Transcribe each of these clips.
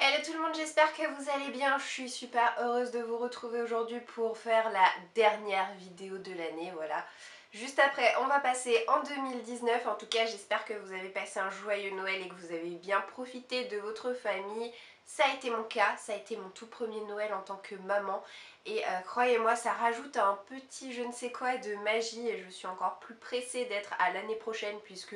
Hello tout le monde, j'espère que vous allez bien. Je suis super heureuse de vous retrouver aujourd'hui pour faire la dernière vidéo de l'année, voilà. Juste après, on va passer en 2019. En tout cas, j'espère que vous avez passé un joyeux Noël et que vous avez bien profité de votre famille. Ça a été mon cas, ça a été mon tout premier Noël en tant que maman. Et croyez-moi, ça rajoute un petit je ne sais quoi de magie et je suis encore plus pressée d'être à l'année prochaine puisque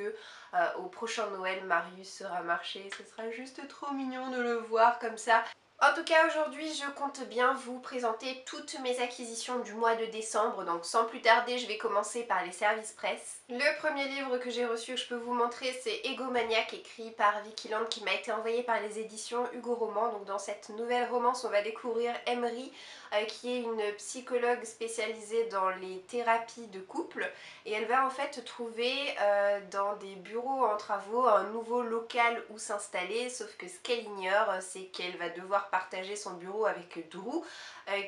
au prochain Noël, Marius sera marché. Ce sera juste trop mignon de le voir comme ça. En tout cas aujourd'hui je compte bien vous présenter toutes mes acquisitions du mois de décembre, donc sans plus tarder je vais commencer par les services presse. Le premier livre que j'ai reçu que je peux vous montrer c'est Egomaniac, écrit par Vicky Land, qui m'a été envoyé par les éditions Hugo Roman. Donc dans cette nouvelle romance on va découvrir Emery qui est une psychologue spécialisée dans les thérapies de couple et elle va en fait trouver dans des bureaux en travaux un nouveau local où s'installer, sauf que ce qu'elle ignore c'est qu'elle va devoir partager son bureau avec Drew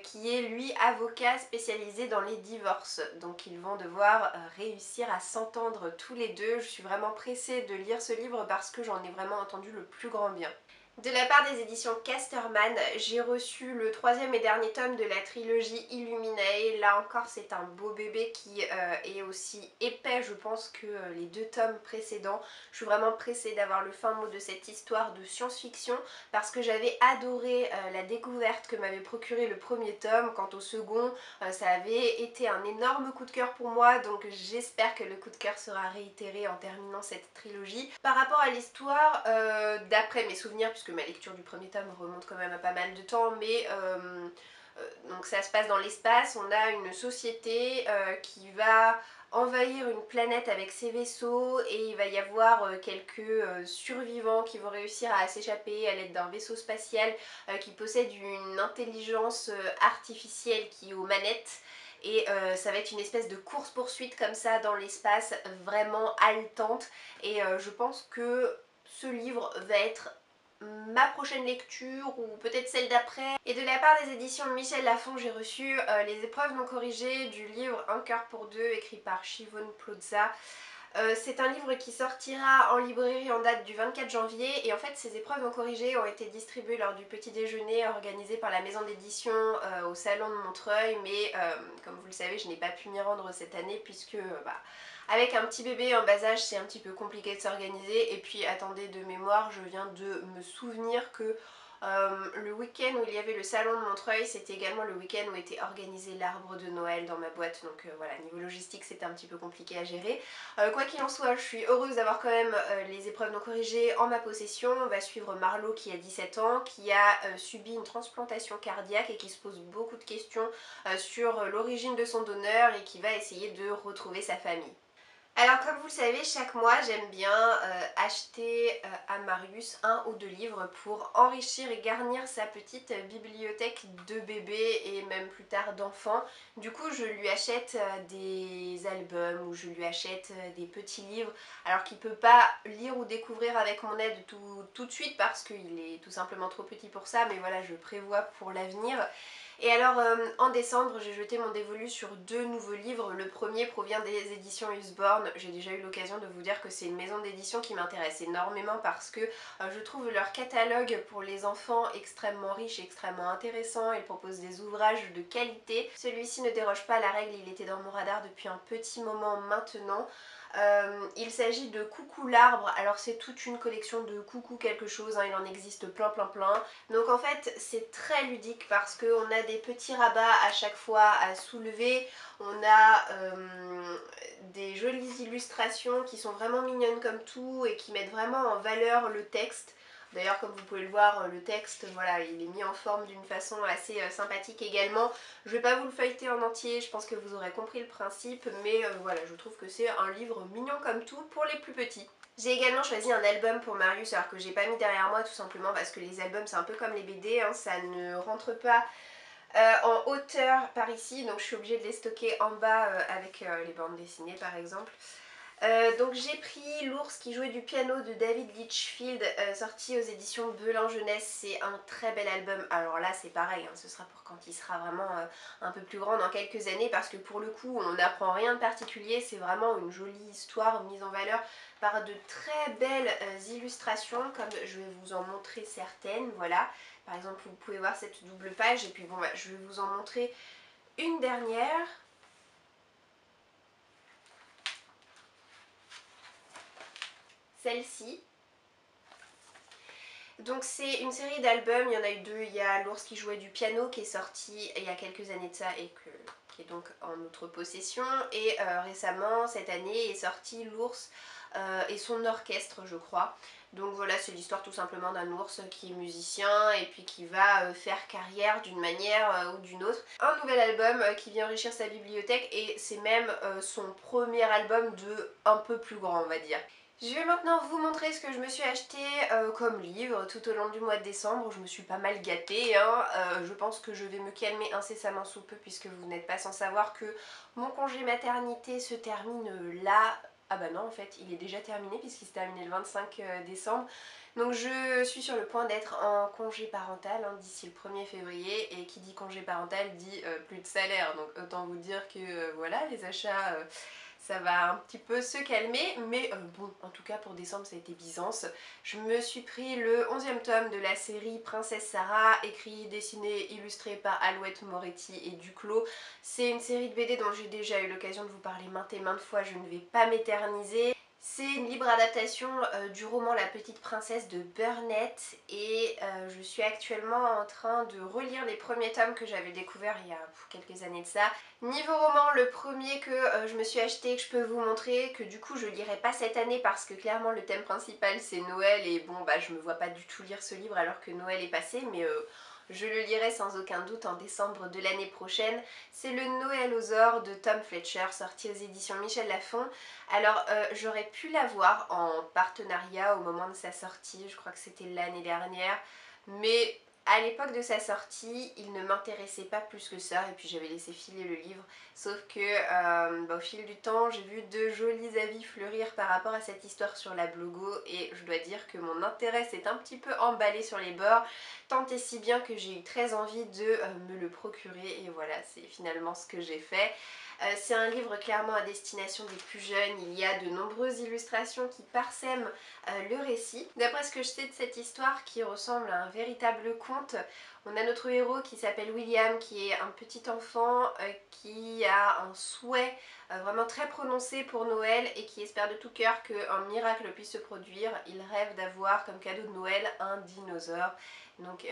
qui est lui avocat spécialisé dans les divorces. Donc ils vont devoir réussir à s'entendre tous les deux. Je suis vraiment pressée de lire ce livre parce que j'en ai vraiment entendu le plus grand bien. De la part des éditions Casterman, j'ai reçu le troisième et dernier tome de la trilogie Illuminae. Là encore c'est un beau bébé qui est aussi épais je pense que les deux tomes précédents. Je suis vraiment pressée d'avoir le fin mot de cette histoire de science-fiction parce que j'avais adoré la découverte que m'avait procuré le premier tome. Quant au second, ça avait été un énorme coup de cœur pour moi, donc j'espère que le coup de cœur sera réitéré en terminant cette trilogie. Par rapport à l'histoire, d'après mes souvenirs, puisque ma lecture du premier tome remonte quand même à pas mal de temps, mais donc ça se passe dans l'espace. On a une société qui va envahir une planète avec ses vaisseaux et il va y avoir quelques survivants qui vont réussir à s'échapper à l'aide d'un vaisseau spatial qui possède une intelligence artificielle qui est aux manettes. Et ça va être une espèce de course-poursuite comme ça dans l'espace, vraiment haletante. Et je pense que ce livre va être ma prochaine lecture ou peut-être celle d'après. Et de la part des éditions Michel Lafon, j'ai reçu les épreuves non corrigées du livre Un cœur pour deux, écrit par Shivon Plotza. C'est un livre qui sortira en librairie en date du 24 janvier et en fait ces épreuves non corrigées ont été distribuées lors du petit déjeuner organisé par la maison d'édition au salon de Montreuil, mais comme vous le savez je n'ai pas pu m'y rendre cette année puisque avec un petit bébé en bas âge c'est un petit peu compliqué de s'organiser. Et puis attendez, de mémoire je viens de me souvenir que le week-end où il y avait le salon de Montreuil, c'était également le week-end où était organisé l'arbre de Noël dans ma boîte. Donc voilà, niveau logistique c'était un petit peu compliqué à gérer. Quoi qu'il en soit, je suis heureuse d'avoir quand même les épreuves non corrigées en ma possession. On va suivre Marlo qui a 17 ans, qui a subi une transplantation cardiaque et qui se pose beaucoup de questions sur l'origine de son donneur et qui va essayer de retrouver sa famille. Alors comme vous le savez, chaque mois j'aime bien acheter à Marius un ou deux livres pour enrichir et garnir sa petite bibliothèque de bébé et même plus tard d'enfant. Du coup je lui achète des albums ou je lui achète des petits livres, alors qu'il ne peut pas lire ou découvrir avec mon aide tout de suite parce qu'il est tout simplement trop petit pour ça, mais voilà, je prévois pour l'avenir. Et alors en décembre j'ai jeté mon dévolu sur deux nouveaux livres. Le premier provient des éditions Usborne. J'ai déjà eu l'occasion de vous dire que c'est une maison d'édition qui m'intéresse énormément parce que je trouve leur catalogue pour les enfants extrêmement riche, extrêmement intéressant. Ils proposent des ouvrages de qualité. Celui-ci ne déroge pas à la règle, il était dans mon radar depuis un petit moment maintenant. Il s'agit de Coucou l'arbre. Alors c'est toute une collection de coucou quelque chose, hein, il en existe plein. Donc en fait c'est très ludique parce qu'on a des petits rabats à chaque fois à soulever. On a des jolies illustrations qui sont vraiment mignonnes comme tout et qui mettent vraiment en valeur le texte. D'ailleurs comme vous pouvez le voir, le texte, voilà, il est mis en forme d'une façon assez sympathique également. Je vais pas vous le feuilleter en entier, je pense que vous aurez compris le principe, mais voilà, je trouve que c'est un livre mignon comme tout pour les plus petits. J'ai également choisi un album pour Marius, alors que j'ai pas mis derrière moi tout simplement parce que les albums c'est un peu comme les BD, hein, ça ne rentre pas en hauteur par ici, donc je suis obligée de les stocker en bas avec les bandes dessinées par exemple. Donc j'ai pris L'ours qui jouait du piano de David Litchfield, sorti aux éditions Belin Jeunesse. C'est un très bel album. Alors là c'est pareil, hein, ce sera pour quand il sera vraiment un peu plus grand dans quelques années, parce que pour le coup on n'apprend rien de particulier, c'est vraiment une jolie histoire mise en valeur par de très belles illustrations, comme je vais vous en montrer certaines, voilà. Par exemple vous pouvez voir cette double page, et puis bon bah, je vais vous en montrer une dernière. Celle-ci. Donc c'est une série d'albums, il y en a eu deux. Il y a L'ours qui jouait du piano qui est sorti il y a quelques années de ça et qui est donc en notre possession. Et récemment, cette année, est sorti L'ours et son orchestre, je crois. Donc voilà, c'est l'histoire tout simplement d'un ours qui est musicien et puis qui va faire carrière d'une manière ou d'une autre. Un nouvel album qui vient enrichir sa bibliothèque, et c'est même son premier album de un peu plus grand, on va dire. Je vais maintenant vous montrer ce que je me suis acheté comme livre tout au long du mois de décembre. Je me suis pas mal gâtée, hein. Je pense que je vais me calmer incessamment sous peu, puisque vous n'êtes pas sans savoir que mon congé maternité se termine là. Ah bah non, en fait il est déjà terminé puisqu'il s'est terminé le 25 décembre. Donc je suis sur le point d'être en congé parental hein, d'ici le 1er février, et qui dit congé parental dit plus de salaire. Donc autant vous dire que voilà, les achats ça va un petit peu se calmer, mais bon, en tout cas pour décembre ça a été Byzance. Je me suis pris le 11e tome de la série Princesse Sarah, écrit, dessiné, illustré par Alouette Moretti et Duclos. C'est une série de BD dont j'ai déjà eu l'occasion de vous parler maintes et maintes fois, je ne vais pas m'éterniser. C'est une libre adaptation du roman La Petite Princesse de Burnett, et je suis actuellement en train de relire les premiers tomes que j'avais découverts il y a quelques années de ça. Niveau roman, le premier que je me suis acheté, que je peux vous montrer, que du coup je lirai pas cette année parce que clairement le thème principal c'est Noël, et bon bah je me vois pas du tout lire ce livre alors que Noël est passé, mais je le lirai sans aucun doute en décembre de l'année prochaine. C'est le Noël aux ors de Tom Fletcher, sorti aux éditions Michel Lafon. Alors j'aurais pu l'avoir en partenariat au moment de sa sortie, je crois que c'était l'année dernière, mais à l'époque de sa sortie, il ne m'intéressait pas plus que ça, et puis j'avais laissé filer le livre. Sauf que au fil du temps, j'ai vu de jolis avis fleurir par rapport à cette histoire sur la blogo, et je dois dire que mon intérêt s'est un petit peu emballé sur les bords, tant et si bien que j'ai eu très envie de me le procurer, et voilà, c'est finalement ce que j'ai fait. C'est un livre clairement à destination des plus jeunes, il y a de nombreuses illustrations qui parsèment le récit. D'après ce que je sais de cette histoire qui ressemble à un véritable conte, on a notre héros qui s'appelle William, qui est un petit enfant qui a un souhait vraiment très prononcé pour Noël et qui espère de tout cœur qu'un miracle puisse se produire. Il rêve d'avoir comme cadeau de Noël un dinosaure. Donc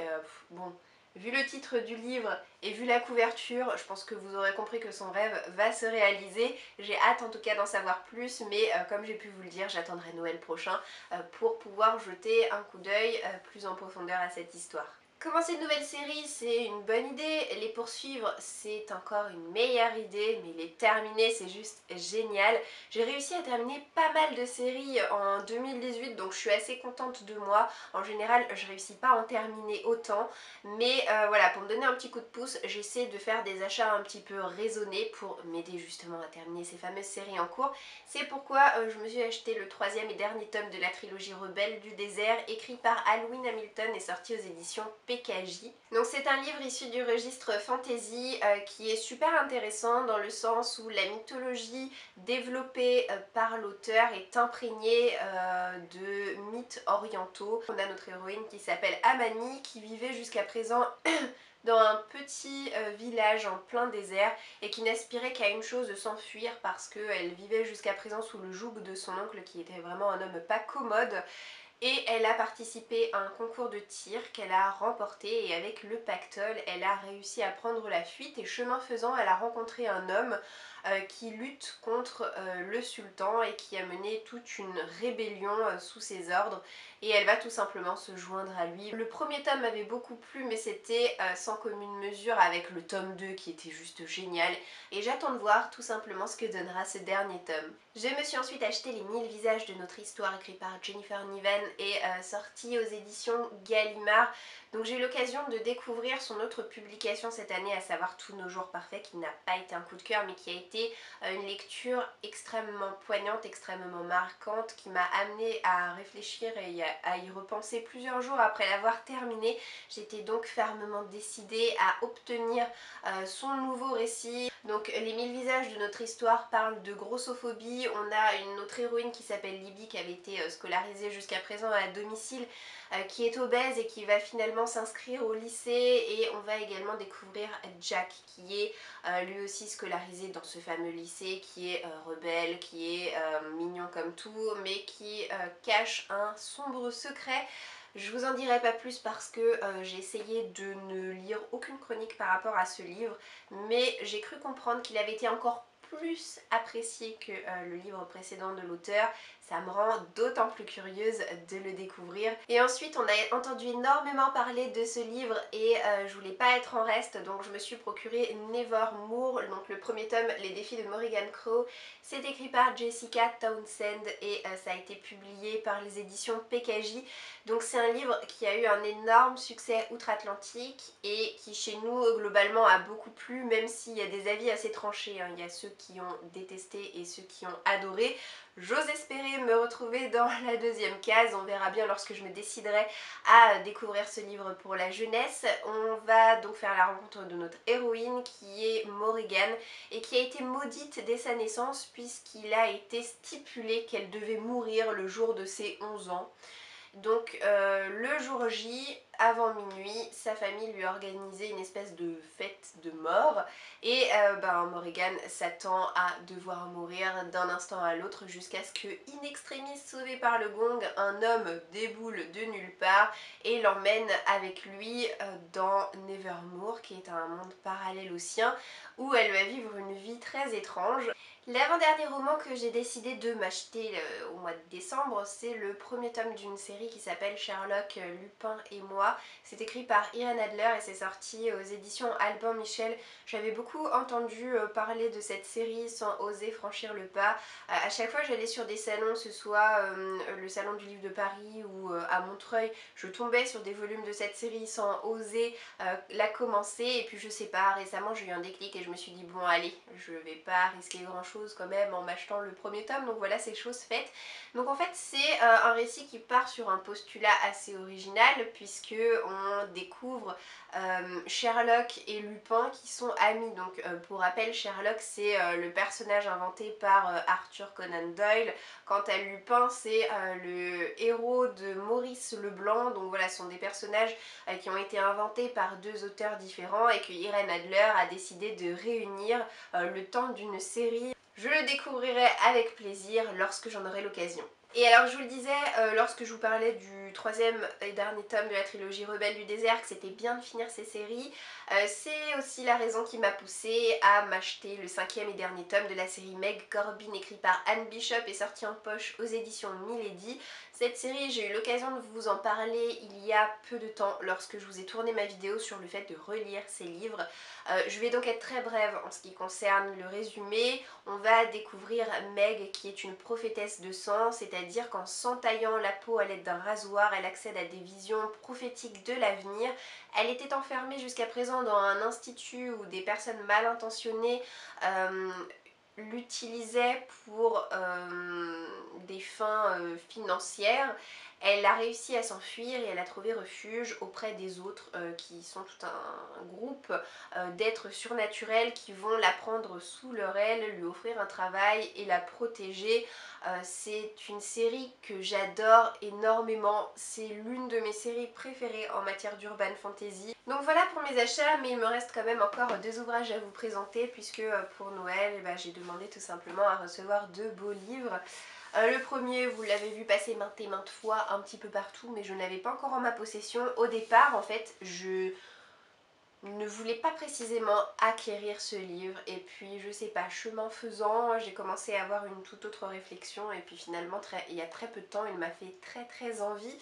bon, vu le titre du livre et vu la couverture, je pense que vous aurez compris que son rêve va se réaliser. J'ai hâte en tout cas d'en savoir plus, mais comme j'ai pu vous le dire, j'attendrai Noël prochain pour pouvoir jeter un coup d'œil plus en profondeur à cette histoire. Commencer une nouvelle série, c'est une bonne idée, les poursuivre c'est encore une meilleure idée, mais les terminer c'est juste génial. J'ai réussi à terminer pas mal de séries en 2018, donc je suis assez contente de moi. En général je réussis pas à en terminer autant, mais voilà, pour me donner un petit coup de pouce, j'essaie de faire des achats un petit peu raisonnés pour m'aider justement à terminer ces fameuses séries en cours. C'est pourquoi je me suis acheté le 3e et dernier tome de la trilogie Rebelle du désert, écrit par Alwyn Hamilton et sorti aux éditions PKJ. Donc c'est un livre issu du registre fantasy qui est super intéressant dans le sens où la mythologie développée par l'auteur est imprégnée de mythes orientaux. On a notre héroïne qui s'appelle Amani, qui vivait jusqu'à présent dans un petit village en plein désert et qui n'aspirait qu'à une chose, de s'enfuir, parce qu'elle vivait jusqu'à présent sous le joug de son oncle qui était vraiment un homme pas commode. Et elle a participé à un concours de tir qu'elle a remporté, et avec le pactole elle a réussi à prendre la fuite, et chemin faisant elle a rencontré un homme qui lutte contre le sultan et qui a mené toute une rébellion sous ses ordres, et elle va tout simplement se joindre à lui. Le premier tome m'avait beaucoup plu, mais c'était sans commune mesure avec le tome 2 qui était juste génial, et j'attends de voir tout simplement ce que donnera ce dernier tome. Je me suis ensuite acheté Les 1000 visages de notre histoire, écrit par Jennifer Niven et sorti aux éditions Gallimard. Donc j'ai eu l'occasion de découvrir son autre publication cette année, à savoir Tous nos jours parfaits, qui n'a pas été un coup de cœur mais qui a été une lecture extrêmement poignante, extrêmement marquante, qui m'a amenée à réfléchir et à y repenser plusieurs jours après l'avoir terminé. J'étais donc fermement décidée à obtenir son nouveau récit. Donc Les 1000 visages de notre histoire parlent de grossophobie. On a une autre héroïne qui s'appelle Libby, qui avait été scolarisée jusqu'à présent à domicile, qui est obèse et qui va finalement s'inscrire au lycée, et on va également découvrir Jack, qui est lui aussi scolarisé dans ce fameux lycée, qui est rebelle, qui est mignon comme tout, mais qui cache un sombre secret. Je vous en dirai pas plus parce que j'ai essayé de ne lire aucune chronique par rapport à ce livre, mais j'ai cru comprendre qu'il avait été encore plus apprécié que le livre précédent de l'auteur. Ça me rend d'autant plus curieuse de le découvrir. Et ensuite on a entendu énormément parler de ce livre et je voulais pas être en reste, donc je me suis procuré Nevermore, donc le premier tome, Les défis de Morrigan Crow. C'est écrit par Jessica Townsend et ça a été publié par les éditions PKJ. Donc c'est un livre qui a eu un énorme succès outre-Atlantique et qui chez nous globalement a beaucoup plu, même s'il y a des avis assez tranchés, hein. Il y a ceux qui ont détesté et ceux qui ont adoré. J'ose espérer me retrouver dans la deuxième case, on verra bien lorsque je me déciderai à découvrir ce livre pour la jeunesse. On va donc faire la rencontre de notre héroïne qui est Morrigan et qui a été maudite dès sa naissance puisqu'il a été stipulé qu'elle devait mourir le jour de ses 11 ans. Donc le jour J, avant minuit, sa famille lui a organisé une espèce de fête de mort et Morrigan s'attend à devoir mourir d'un instant à l'autre jusqu'à ce que, in extremis, sauvé par le gong, un homme déboule de nulle part et l'emmène avec lui dans Nevermore, qui est un monde parallèle au sien, où elle va vivre une vie très étrange. L'avant-dernier roman que j'ai décidé de m'acheter au mois de décembre, c'est le premier tome d'une série qui s'appelle Sherlock, Lupin et moi. C'est écrit par Irène Adler et c'est sorti aux éditions Albin Michel. J'avais beaucoup entendu parler de cette série sans oser franchir le pas. À chaque fois que j'allais sur des salons, que ce soit le salon du livre de Paris ou à Montreuil, je tombais sur des volumes de cette série sans oser la commencer, et puis je sais pas, récemment j'ai eu un déclic et je me suis dit bon allez, je vais pas risquer grand chose quand même en m'achetant le premier tome, donc voilà, c'est chose faite. Donc en fait c'est un récit qui part sur un postulat assez original puisque on découvre Sherlock et Lupin qui sont amis. Donc pour rappel, Sherlock c'est le personnage inventé par Arthur Conan Doyle. Quant à Lupin, c'est le héros de Maurice Leblanc. Donc voilà, ce sont des personnages qui ont été inventés par deux auteurs différents et que Irène Adler a décidé de réunir le temps d'une série. Je le découvrirai avec plaisir lorsque j'en aurai l'occasion. Et alors je vous le disais lorsque je vous parlais du troisième et dernier tome de la trilogie Rebelle du désert que c'était bien de finir ces séries, c'est aussi la raison qui m'a poussée à m'acheter le cinquième et dernier tome de la série Meg Corbin, écrit par Anne Bishop et sorti en poche aux éditions Milady. Cette série, j'ai eu l'occasion de vous en parler il y a peu de temps lorsque je vous ai tourné ma vidéo sur le fait de relire ces livres. Je vais donc être très brève en ce qui concerne le résumé. On va découvrir Meg qui est une prophétesse de sang, c'est-à-dire qu'en s'entaillant la peau à l'aide d'un rasoir, elle accède à des visions prophétiques de l'avenir. Elle était enfermée jusqu'à présent dans un institut où des personnes mal intentionnées l'utilisaient pour des fins financières. Elle a réussi à s'enfuir et elle a trouvé refuge auprès des autres qui sont tout un groupe d'êtres surnaturels qui vont la prendre sous leur aile, lui offrir un travail et la protéger. C'est une série que j'adore énormément, c'est l'une de mes séries préférées en matière d'urban fantasy. Donc voilà pour mes achats, mais il me reste quand même encore deux ouvrages à vous présenter puisque pour Noël j'ai demandé tout simplement à recevoir deux beaux livres. Le premier, vous l'avez vu passer maintes et maintes fois un petit peu partout, mais je ne l'avais pas encore en ma possession. Au départ, en fait, je ne voulais pas précisément acquérir ce livre et puis je sais pas, chemin faisant, j'ai commencé à avoir une toute autre réflexion et puis finalement il y a très peu de temps il m'a fait très envie.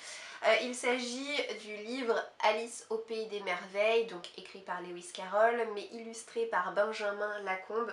Il s'agit du livre Alice au pays des merveilles, donc écrit par Lewis Carroll mais illustré par Benjamin Lacombe.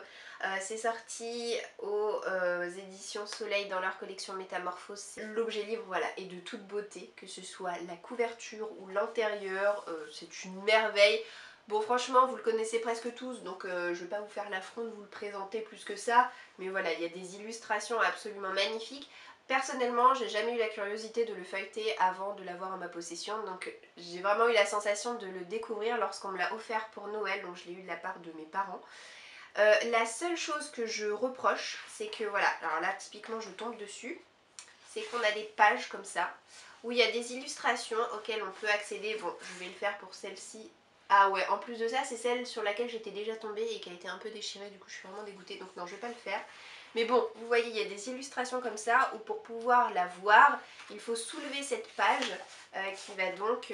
C'est sorti aux éditions Soleil dans leur collection Métamorphose. L'objet livre voilà, est de toute beauté, que ce soit la couverture ou l'intérieur, c'est une merveille. Bon franchement vous le connaissez presque tous donc je vais pas vous faire l'affront de vous le présenter plus que ça, mais voilà, il y a des illustrations absolument magnifiques. Personnellement j'ai jamais eu la curiosité de le feuilleter avant de l'avoir en ma possession, donc j'ai vraiment eu la sensation de le découvrir lorsqu'on me l'a offert pour Noël, donc je l'ai eu de la part de mes parents. La seule chose que je reproche, c'est que voilà, alors là typiquement je tombe dessus, c'est qu'on a des pages comme ça, où il y a des illustrations auxquelles on peut accéder. Bon, je vais le faire pour celle-ci. Ah ouais, en plus de ça, c'est celle sur laquelle j'étais déjà tombée et qui a été un peu déchirée, du coup je suis vraiment dégoûtée, donc non, je vais pas le faire. Mais bon, vous voyez, il y a des illustrations comme ça, où pour pouvoir la voir, il faut soulever cette page qui va donc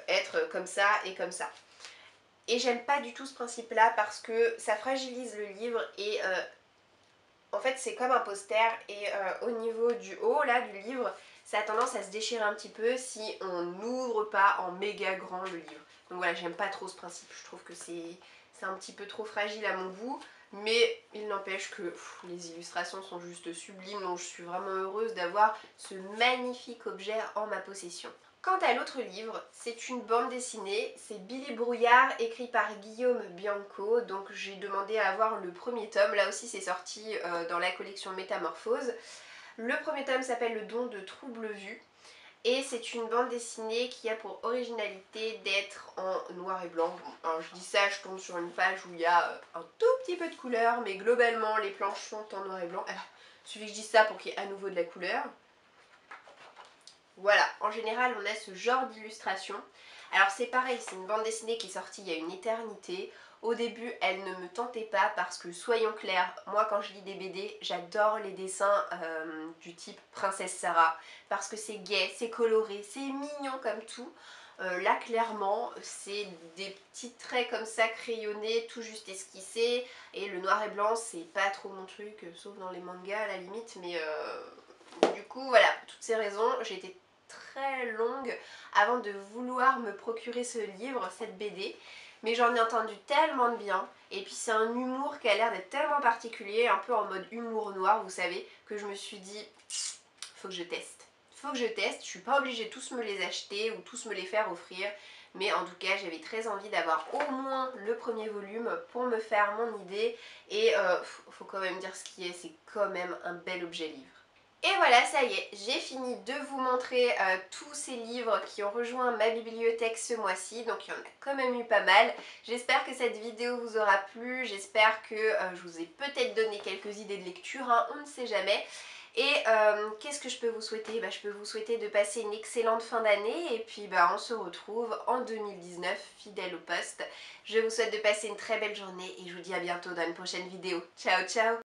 être comme ça et comme ça. Et j'aime pas du tout ce principe-là parce que ça fragilise le livre et en fait c'est comme un poster et au niveau du haut là du livre, ça a tendance à se déchirer un petit peu si on n'ouvre pas en méga grand le livre. Donc voilà, j'aime pas trop ce principe, je trouve que c'est un petit peu trop fragile à mon goût, mais il n'empêche que les illustrations sont juste sublimes, donc je suis vraiment heureuse d'avoir ce magnifique objet en ma possession. Quant à l'autre livre, c'est une bande dessinée, c'est Billy Brouillard, écrit par Guillaume Bianco, donc j'ai demandé à avoir le premier tome, là aussi c'est sorti dans la collection Métamorphose. Le premier tome s'appelle Le don de trouble vue, et c'est une bande dessinée qui a pour originalité d'être en noir et blanc. Bon, alors je dis ça, je tombe sur une page où il y a un tout petit peu de couleur, mais globalement les planches sont en noir et blanc. Alors, il suffit que je dise ça pour qu'il y ait à nouveau de la couleur. Voilà, en général on a ce genre d'illustration. Alors c'est pareil, c'est une bande dessinée qui est sortie il y a une éternité. Au début elle ne me tentait pas parce que soyons clairs, moi quand je lis des BD, j'adore les dessins du type Princesse Sarah. Parce que c'est gai, c'est coloré, c'est mignon comme tout. Là clairement c'est des petits traits comme ça crayonnés, tout juste esquissés. Et le noir et blanc c'est pas trop mon truc, sauf dans les mangas à la limite, mais du coup voilà, pour toutes ces raisons j'ai été très longue avant de vouloir me procurer ce livre, cette BD, mais j'en ai entendu tellement de bien, et puis c'est un humour qui a l'air d'être tellement particulier, un peu en mode humour noir vous savez, que je me suis dit faut que je teste. Faut que je teste, je suis pas obligée de tous me les acheter ou tous me les faire offrir, mais en tout cas j'avais très envie d'avoir au moins le premier volume pour me faire mon idée, et faut quand même dire ce qui est, c'est quand même un bel objet livre. Et voilà, ça y est, j'ai fini de vous montrer tous ces livres qui ont rejoint ma bibliothèque ce mois-ci, donc il y en a quand même eu pas mal. J'espère que cette vidéo vous aura plu, j'espère que je vous ai peut-être donné quelques idées de lecture, hein, on ne sait jamais. Et qu'est-ce que je peux vous souhaiter? Je peux vous souhaiter de passer une excellente fin d'année et puis on se retrouve en 2019, fidèle au poste. Je vous souhaite de passer une très belle journée et je vous dis à bientôt dans une prochaine vidéo. Ciao ciao!